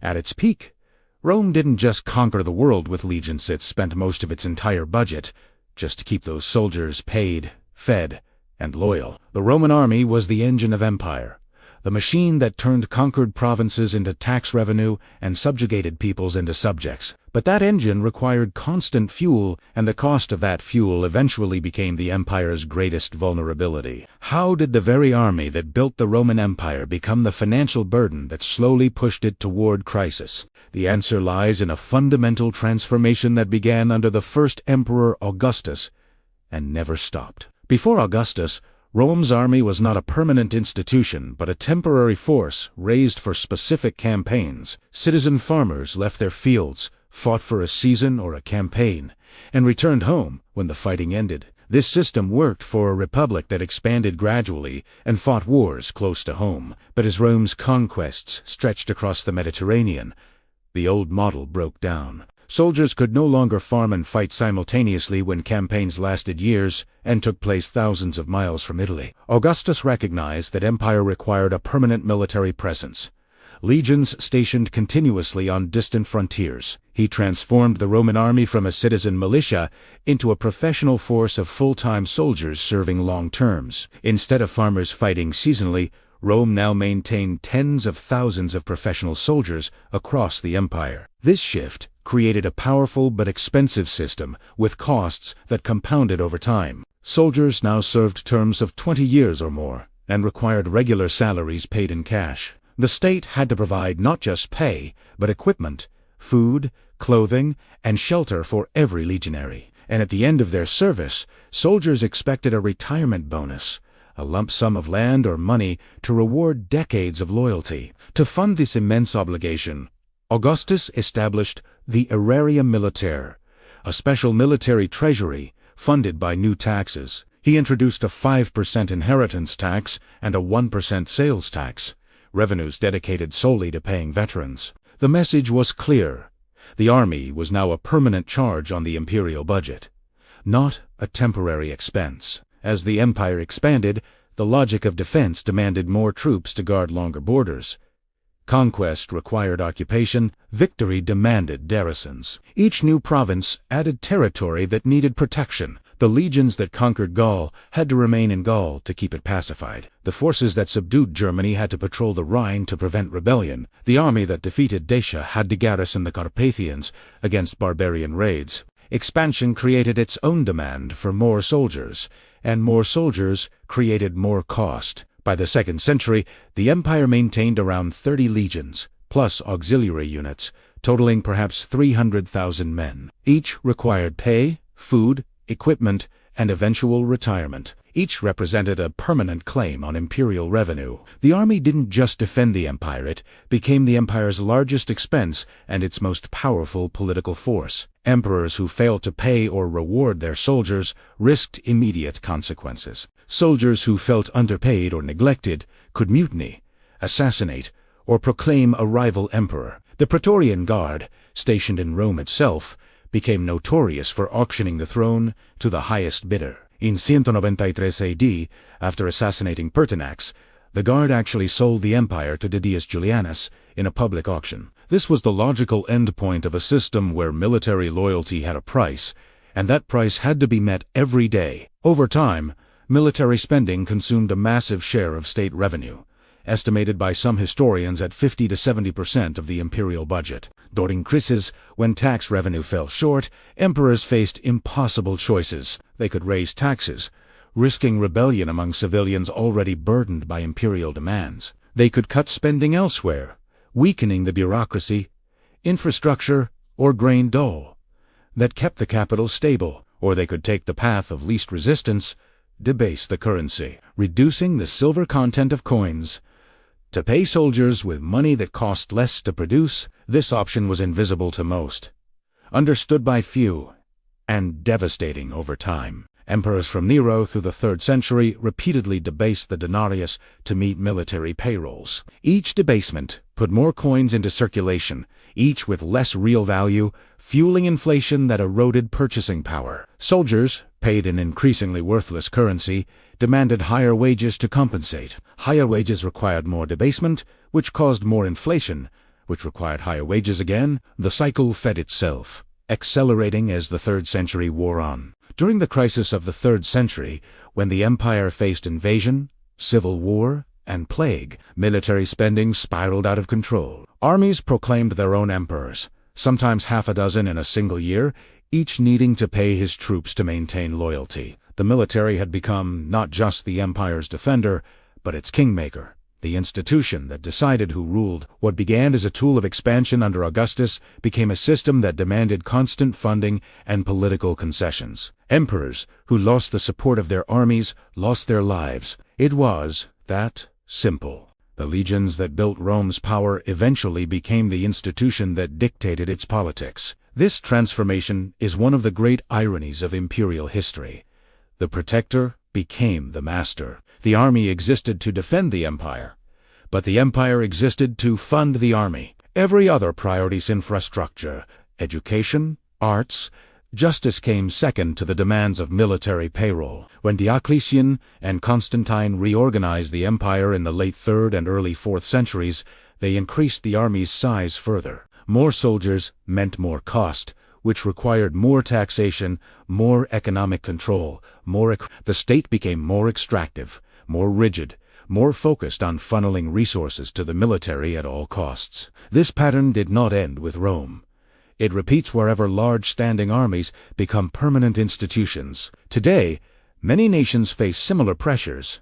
At its peak, Rome didn't just conquer the world with legions, it spent most of its entire budget just to keep those soldiers paid, fed, and loyal. The Roman army was the engine of empire, the machine that turned conquered provinces into tax revenue and subjugated peoples into subjects. But that engine required constant fuel, and the cost of that fuel eventually became the empire's greatest vulnerability. How did the very army that built the Roman Empire become the financial burden that slowly pushed it toward crisis? The answer lies in a fundamental transformation that began under the first emperor Augustus and never stopped. Before Augustus, Rome's army was not a permanent institution, but a temporary force raised for specific campaigns. Citizen farmers left their fields, fought for a season or a campaign, and returned home when the fighting ended. This system worked for a republic that expanded gradually and fought wars close to home. But as Rome's conquests stretched across the Mediterranean, the old model broke down. Soldiers could no longer farm and fight simultaneously when campaigns lasted years and took place thousands of miles from Italy. Augustus recognized that empire required a permanent military presence. Legions stationed continuously on distant frontiers. He transformed the Roman army from a citizen militia into a professional force of full-time soldiers serving long terms. Instead of farmers fighting seasonally, Rome now maintained tens of thousands of professional soldiers across the empire. This shift created a powerful but expensive system with costs that compounded over time. Soldiers now served terms of 20 years or more and required regular salaries paid in cash. The state had to provide not just pay, but equipment, food, clothing, and shelter for every legionary. And at the end of their service, soldiers expected a retirement bonus, a lump sum of land or money to reward decades of loyalty. To fund this immense obligation, Augustus established the aeraria militare, a special military treasury funded by new taxes. He introduced a 5% inheritance tax and a 1% sales tax, revenues dedicated solely to paying veterans. The message was clear. The army was now a permanent charge on the imperial budget, not a temporary expense. As the empire expanded, the logic of defense demanded more troops to guard longer borders. Conquest required occupation, victory demanded garrisons. Each new province added territory that needed protection. The legions that conquered Gaul had to remain in Gaul to keep it pacified. The forces that subdued Germany had to patrol the Rhine to prevent rebellion. The army that defeated Dacia had to garrison the Carpathians against barbarian raids. Expansion created its own demand for more soldiers, and more soldiers created more cost. By the 2nd century, the empire maintained around 30 legions, plus auxiliary units, totaling perhaps 300,000 men. Each required pay, food, equipment, and eventual retirement. Each represented a permanent claim on imperial revenue. The army didn't just defend the empire, it became the empire's largest expense and its most powerful political force. Emperors who failed to pay or reward their soldiers risked immediate consequences. Soldiers who felt underpaid or neglected could mutiny, assassinate, or proclaim a rival emperor. The Praetorian Guard, stationed in Rome itself, became notorious for auctioning the throne to the highest bidder. In 193 AD, after assassinating Pertinax, the Guard actually sold the empire to Didius Julianus in a public auction. This was the logical endpoint of a system where military loyalty had a price, and that price had to be met every day. Over time, military spending consumed a massive share of state revenue, estimated by some historians at 50 to 70% of the imperial budget. During crises, when tax revenue fell short, emperors faced impossible choices. They could raise taxes, risking rebellion among civilians already burdened by imperial demands. They could cut spending elsewhere, weakening the bureaucracy, infrastructure, or grain dole that kept the capital stable. Or they could take the path of least resistance, debase the currency, reducing the silver content of coins. To pay soldiers with money that cost less to produce, this option was invisible to most, understood by few, and devastating over time. Emperors from Nero through the 3rd century repeatedly debased the denarius to meet military payrolls. Each debasement put more coins into circulation, each with less real value, fueling inflation that eroded purchasing power. Soldiers, paid in increasingly worthless currency, demanded higher wages to compensate. Higher wages required more debasement, which caused more inflation, which required higher wages again. The cycle fed itself, accelerating as the 3rd century wore on. During the crisis of the 3rd century, when the empire faced invasion, civil war, and plague, military spending spiraled out of control. Armies proclaimed their own emperors, sometimes half a dozen in a single year, each needing to pay his troops to maintain loyalty. The military had become not just the empire's defender, but its kingmaker, the institution that decided who ruled. What began as a tool of expansion under Augustus became a system that demanded constant funding and political concessions. Emperors who lost the support of their armies lost their lives. It was that simple. The legions that built Rome's power eventually became the institution that dictated its politics. This transformation is one of the great ironies of imperial history. The protector became the master. The army existed to defend the empire, but the empire existed to fund the army. Every other priority's infrastructure, education, arts, justice came second to the demands of military payroll. When Diocletian and Constantine reorganized the empire in the late 3rd and early 4th centuries, they increased the army's size further. More soldiers meant more cost, which required more taxation, more economic control, the state became more extractive, more rigid, more focused on funneling resources to the military at all costs. This pattern did not end with Rome. It repeats wherever large standing armies become permanent institutions. Today, many nations face similar pressures.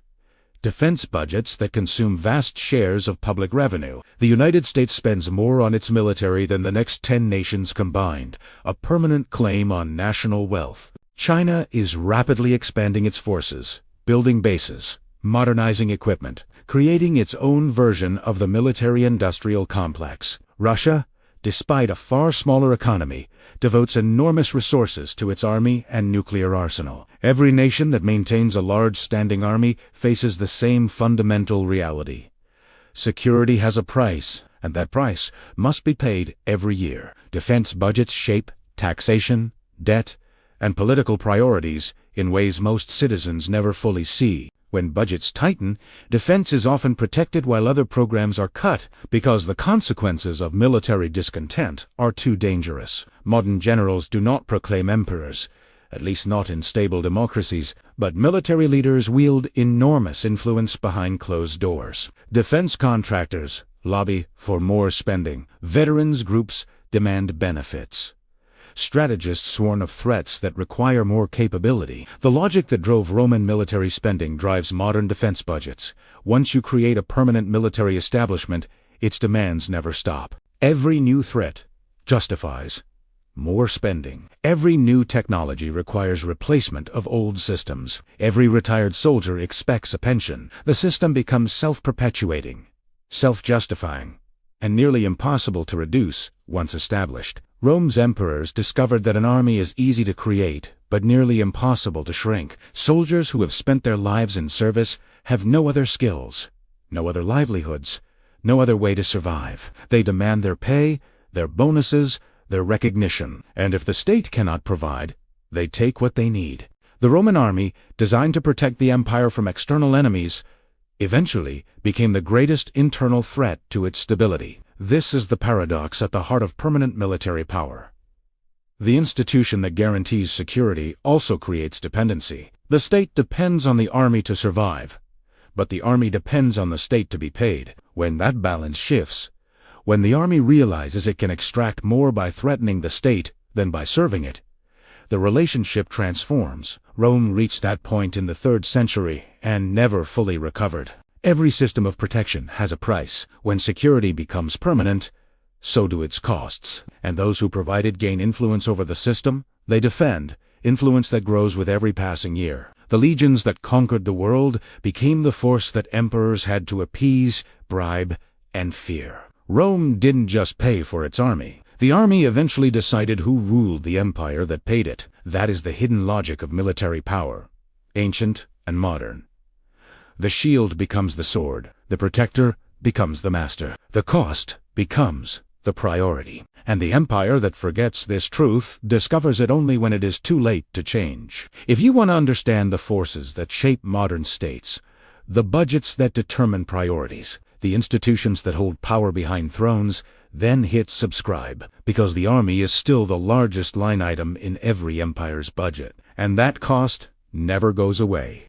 Defense budgets that consume vast shares of public revenue. The United States spends more on its military than the next 10 nations combined, a permanent claim on national wealth. China is rapidly expanding its forces, building bases, modernizing equipment, creating its own version of the military-industrial complex. Russia, despite a far smaller economy, devotes enormous resources to its army and nuclear arsenal. Every nation that maintains a large standing army faces the same fundamental reality. Security has a price, and that price must be paid every year. Defense budgets shape taxation, debt, and political priorities in ways most citizens never fully see. When budgets tighten, defense is often protected while other programs are cut because the consequences of military discontent are too dangerous. Modern generals do not proclaim emperors, at least not in stable democracies, but military leaders wield enormous influence behind closed doors. Defense contractors lobby for more spending. Veterans groups demand benefits. Strategists warn of threats that require more capability. The logic that drove Roman military spending drives modern defense budgets. Once you create a permanent military establishment, its demands never stop. Every new threat justifies more spending. Every new technology requires replacement of old systems. Every retired soldier expects a pension. The system becomes self-perpetuating, self-justifying, and nearly impossible to reduce once established. Rome's emperors discovered that an army is easy to create, but nearly impossible to shrink. Soldiers who have spent their lives in service have no other skills, no other livelihoods, no other way to survive. They demand their pay, their bonuses, their recognition, and if the state cannot provide, they take what they need. The Roman army, designed to protect the empire from external enemies, eventually became the greatest internal threat to its stability. This is the paradox at the heart of permanent military power. The institution that guarantees security also creates dependency. The state depends on the army to survive, but the army depends on the state to be paid. When that balance shifts, when the army realizes it can extract more by threatening the state than by serving it, the relationship transforms. Rome reached that point in the 3rd century and never fully recovered. Every system of protection has a price. When security becomes permanent, so do its costs. And those who provide it gain influence over the system they defend, influence that grows with every passing year. The legions that conquered the world became the force that emperors had to appease, bribe, and fear. Rome didn't just pay for its army. The army eventually decided who ruled the empire that paid it. That is the hidden logic of military power, ancient and modern. The shield becomes the sword. The protector becomes the master. The cost becomes the priority. And the empire that forgets this truth discovers it only when it is too late to change. If you want to understand the forces that shape modern states, the budgets that determine priorities, the institutions that hold power behind thrones, Then hit subscribe, because the army is still the largest line item in every empire's budget, and that cost never goes away.